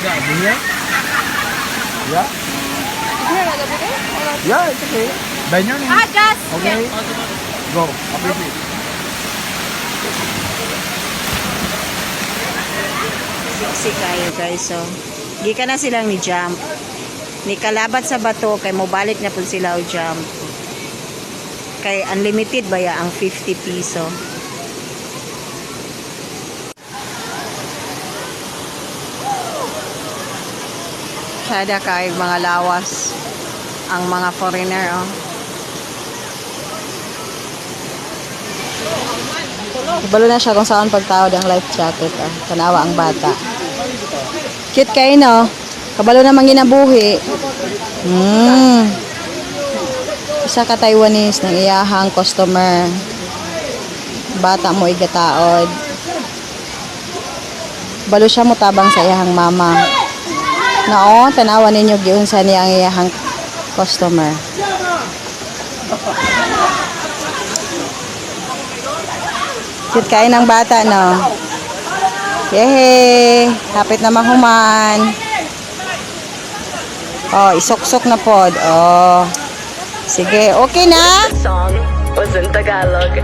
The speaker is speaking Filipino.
Here? Yeah? Yeah, it's okay. Bend your knees. Just. Okay. Go. Up your feet. Siksi kayo guys. So, gika na silang ni jump. Ni kalabat sa bato kay mobalik na po sila o jump. Kay unlimited ba ya ang 50 piso. Sada kay mga lawas ang mga foreigner oh. Ibalo na siya kung saan pagtawad ang life jacket oh. Tanawa ang bata. Cute kayo no. Kabalo na manginabuhi. Isa ka Taiwanese ng iyahang customer. Bata mo igataod. Balo siya mo tabang sa iyahang mama. Nao, tanawa ninyo giunsa niya ang iyahang customer. Cute kayo ng bata no. Yehey! Hapit na mahuman. Oh, isok-sok na pod. Oh. Sige, okay na? Song was in Tagalog.